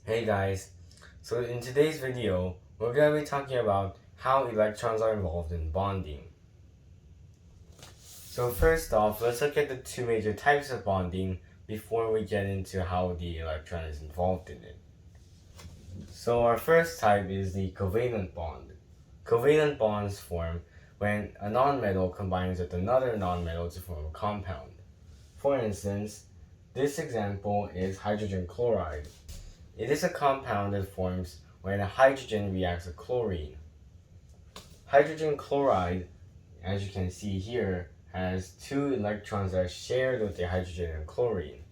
Hey guys, so in today's video, we're going to be talking about how electrons are involved in bonding. So first off, let's look at the two major types of bonding before we get into how the electron is involved in it. So our first type is the covalent bond. Covalent bonds form when a nonmetal combines with another nonmetal to form a compound. For instance, this example is hydrogen chloride. It is a compound that forms when a hydrogen reacts with chlorine. Hydrogen chloride, as you can see here, has two electrons that are shared with the hydrogen and chlorine.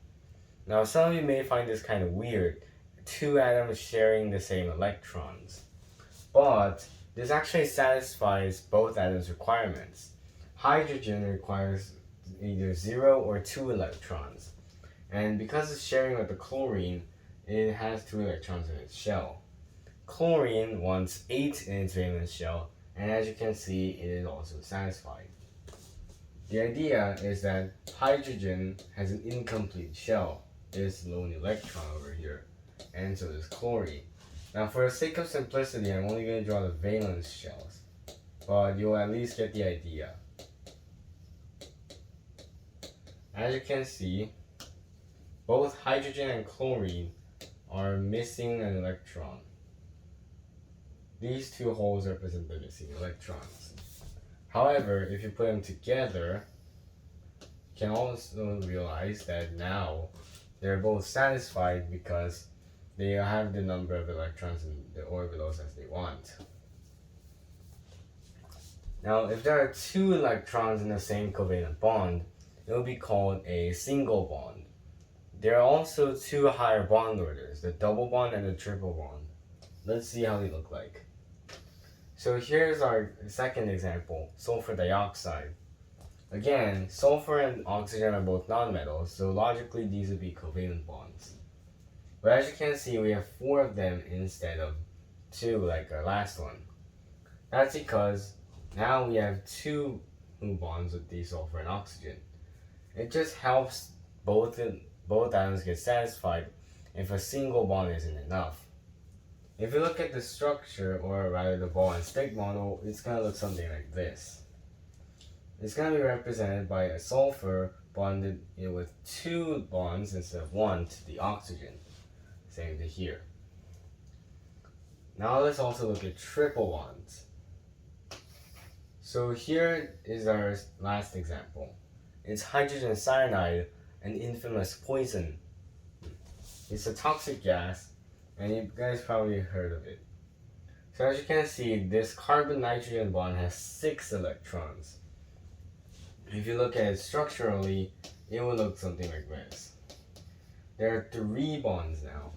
Now, some of you may find this kind of weird, two atoms sharing the same electrons. But this actually satisfies both atoms' requirements. Hydrogen requires either 0 or 2 electrons. And because it's sharing with the chlorine, it has 2 electrons in its shell. Chlorine wants 8 in its valence shell, and as you can see, it is also satisfied. The idea is that hydrogen has an incomplete shell. It is lone electron over here, and so does chlorine. Now, for the sake of simplicity, I'm only going to draw the valence shells, but you'll at least get the idea. As you can see, both hydrogen and chlorine are missing an electron. These two holes represent the missing electrons. However, if you put them together, you can also realize that now they're both satisfied because they have the number of electrons in the orbitals as they want. Now, if there are 2 electrons in the same covalent bond, it will be called a single bond. There are also 2 higher bond orders, the double bond and the triple bond. Let's see how they look like. So here's our second example, sulfur dioxide. Again, sulfur and oxygen are both nonmetals, so logically these would be covalent bonds. But as you can see, we have 4 of them instead of 2 like our last one. That's because now we have 2 bonds with the sulfur and oxygen. It just helps both atoms get satisfied if a single bond isn't enough. If you look at the structure, or rather the ball and stick model, it's going to look something like this. It's going to be represented by a sulfur bonded with 2 bonds instead of 1 to the oxygen. Same to here. Now let's also look at triple bonds. So here is our last example. It's hydrogen cyanide, an infamous poison. It's a toxic gas, and you guys probably heard of it. So as you can see, this carbon-nitrogen bond has 6 electrons. If you look at it structurally, it will look something like this. There are 3 bonds now,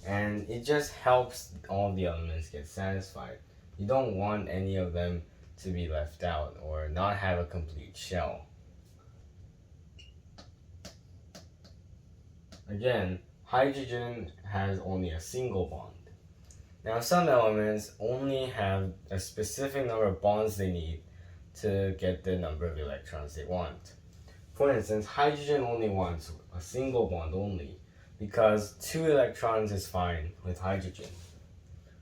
and it just helps all the elements get satisfied. You don't want any of them to be left out or not have a complete shell. Again, hydrogen has only a single bond. Now, some elements only have a specific number of bonds they need to get the number of electrons they want. For instance, hydrogen only wants a single bond only because 2 electrons is fine with hydrogen.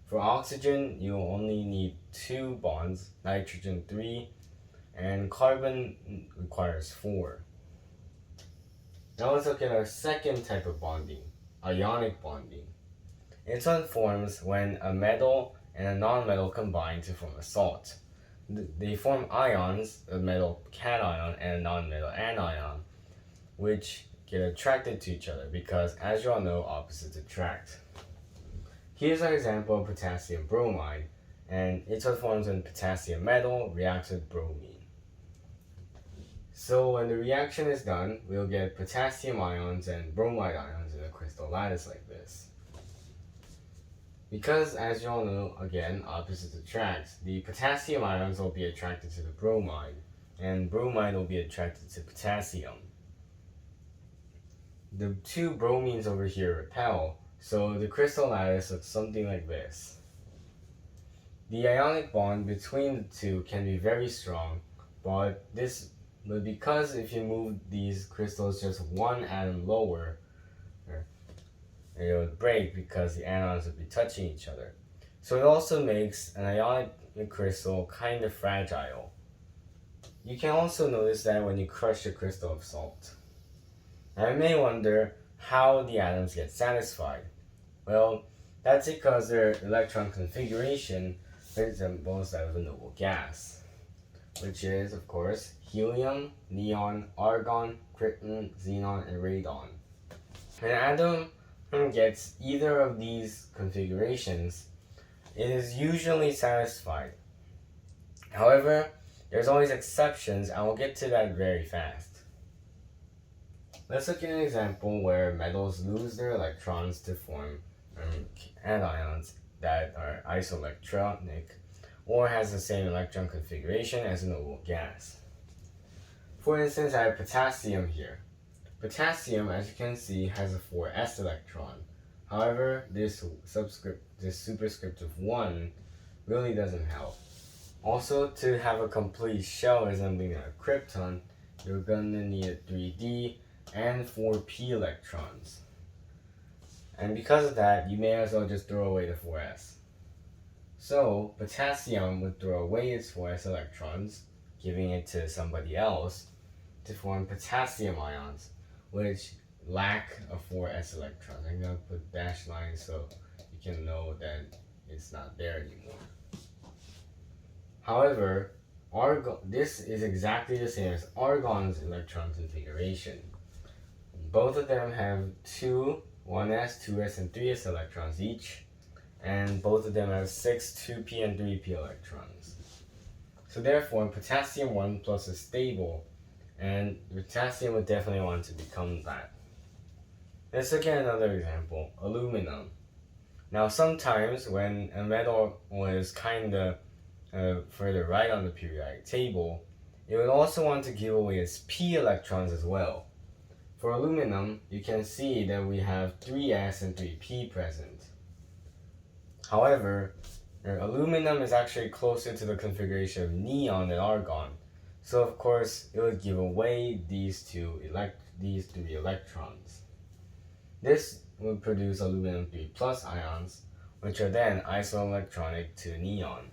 For oxygen, you only need 2 bonds, nitrogen 3, and carbon requires 4. Now let's look at our second type of bonding, ionic bonding. It's what forms when a metal and a nonmetal combine to form a salt. They form ions, a metal cation and a non-metal anion, which get attracted to each other because, as you all know, opposites attract. Here's an example of potassium bromide, and it's what forms when potassium metal reacts with bromine. So when the reaction is done, we'll get potassium ions and bromide ions in a crystal lattice like this. Because, as you all know, again, opposites attract, the potassium ions will be attracted to the bromide, and bromide will be attracted to potassium. The 2 bromines over here repel, so the crystal lattice looks something like this. The ionic bond between the 2 can be very strong, but because if you move these crystals just 1 atom lower, and it would break because the anions would be touching each other. So it also makes an ionic crystal kind of fragile. You can also notice that when you crush a crystal of salt. Now you may wonder how the atoms get satisfied. Well, that's because their electron configuration resembles that of a noble gas, which is, of course, helium, neon, argon, krypton, xenon, and radon. When an atom gets either of these configurations, it is usually satisfied. However, there's always exceptions, and we'll get to that very fast. Let's look at an example where metals lose their electrons to form anions that are isoelectronic or has the same electron configuration as a noble gas. For instance, I have potassium here. Potassium, as you can see, has a 4s electron. However, this superscript of 1 really doesn't help. Also, to have a complete shell resembling a krypton, you're going to need a 3d and 4p electrons. And because of that, you may as well just throw away the 4s. So, potassium would throw away its 4s electrons, giving it to somebody else, to form potassium ions, which lack a 4s electron. I'm going to put dashed lines so you can know that it's not there anymore. However, this is exactly the same as argon's electron configuration. Both of them have 1s, 2s, and 3s electrons each, and both of them have 6 2p and 3p electrons. So therefore, potassium 1 plus is stable, and potassium would definitely want to become that. Let's look at another example, aluminum. Now sometimes when a metal was kinda further right on the periodic table, it would also want to give away its p electrons as well. For aluminum, you can see that we have 3s and 3p present. However, aluminum is actually closer to the configuration of neon than argon, so of course it would give away these three electrons. This would produce aluminum 3 plus ions, which are then isoelectronic to neon.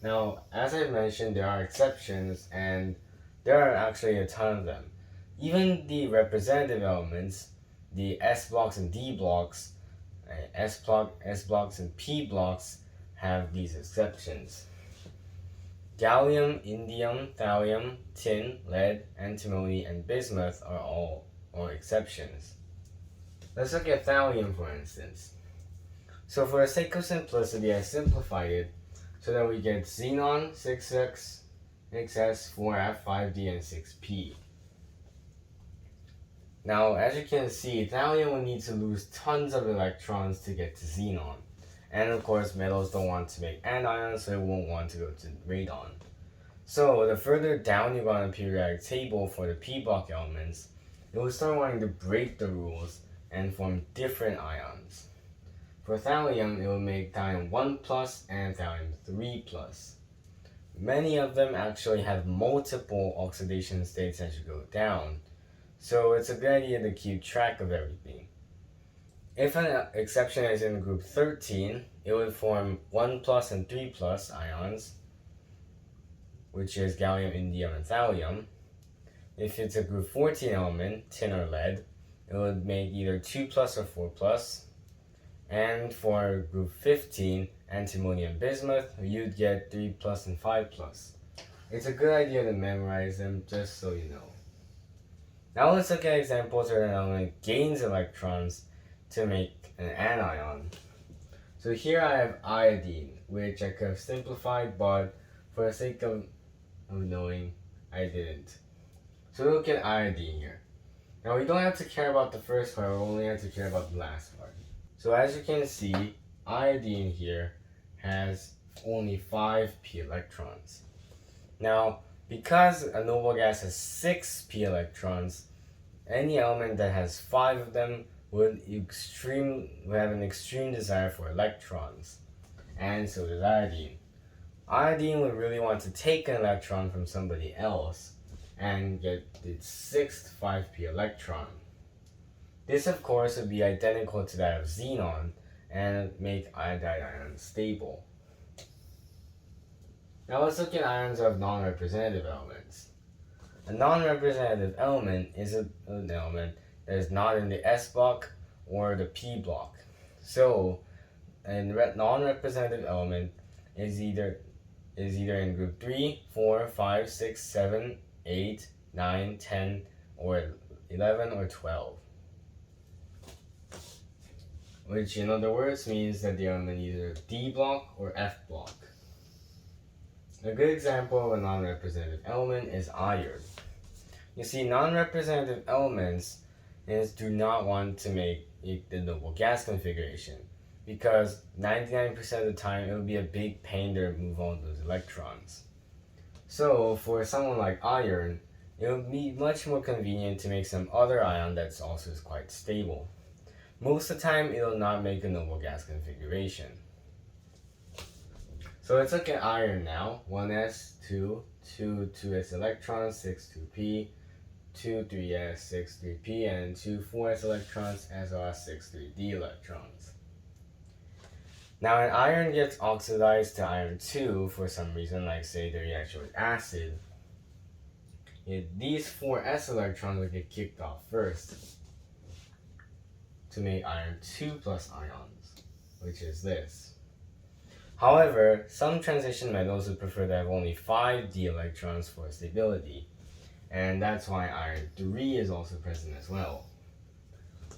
Now, as I mentioned, there are exceptions, and there are actually a ton of them. Even the representative elements, the S blocks and D blocks, S blocks and P blocks have these exceptions. Gallium, indium, thallium, tin, lead, antimony, and bismuth are all exceptions. Let's look at thallium, for instance. So for the sake of simplicity, I simplified it so that we get xenon, 6s, 6s, 4f, 5d, and 6p. Now, as you can see, thallium will need to lose tons of electrons to get to xenon. And of course, metals don't want to make anions, so it won't want to go to radon. So, the further down you go on the periodic table for the p block elements, it will start wanting to break the rules and form different ions. For thallium, it will make thallium 1 plus and thallium 3 plus. Many of them actually have multiple oxidation states as you go down, so it's a good idea to keep track of everything. If an exception is in group 13, it would form 1 plus and 3 plus ions, which is gallium, indium, and thallium. If it's a group 14 element, tin or lead, it would make either 2 plus or 4 plus. And for group 15, antimony and bismuth, you'd get 3 plus and 5 plus. It's a good idea to memorize them just so you know. Now let's look at examples where an element gains electrons to make an anion. So here I have iodine, which I could have simplified, but for the sake of knowing, I didn't. So look at iodine here. Now we don't have to care about the first part, we only have to care about the last part. So as you can see, iodine here has only 5p electrons. Now, because a noble gas has 6p electrons, any element that has 5 of them would have an extreme desire for electrons. And so does iodine. Iodine would really want to take an electron from somebody else and get its 6th 5p electron. This of course would be identical to that of xenon and make iodide ions stable. Now let's look at ions of non-representative elements. A non-representative element is an element that is not in the S block or the P block. So a non-representative element is either in group 3, 4, 5, 6, 7, 8, 9, 10, or 11 or 12. Which in other words means that the element is either D block or F block. A good example of a non-representative element is iron. You see, non-representative elements do not want to make the noble gas configuration because 99% of the time it would be a big pain to remove all those electrons. So for someone like iron, it would be much more convenient to make some other ion that's also quite stable. Most of the time, it will not make a noble gas configuration. So let's look at iron now. 1s, 2s electrons, 6, 2p, 2, 3s, 6, 3p, and 2, 4s electrons, as well as 6, 3d electrons. Now, when iron gets oxidized to iron 2 for some reason, like say the reaction with acid, these 4s electrons will get kicked off first to make iron 2 plus ions, which is this. However, some transition metals would prefer to have only 5d electrons for stability, and that's why iron 3 is also present as well.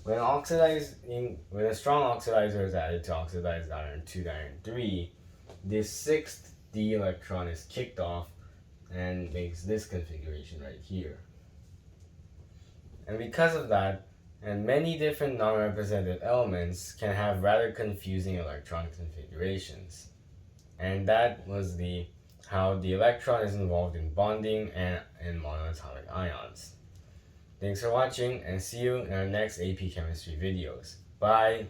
When a strong oxidizer is added to oxidized iron 2 to iron 3, this 6th d electron is kicked off and makes this configuration right here. And because of that, and many different non-representative elements can have rather confusing electron configurations. And that was how the electron is involved in bonding and in monoatomic ions. Thanks for watching and see you in our next AP Chemistry videos. Bye!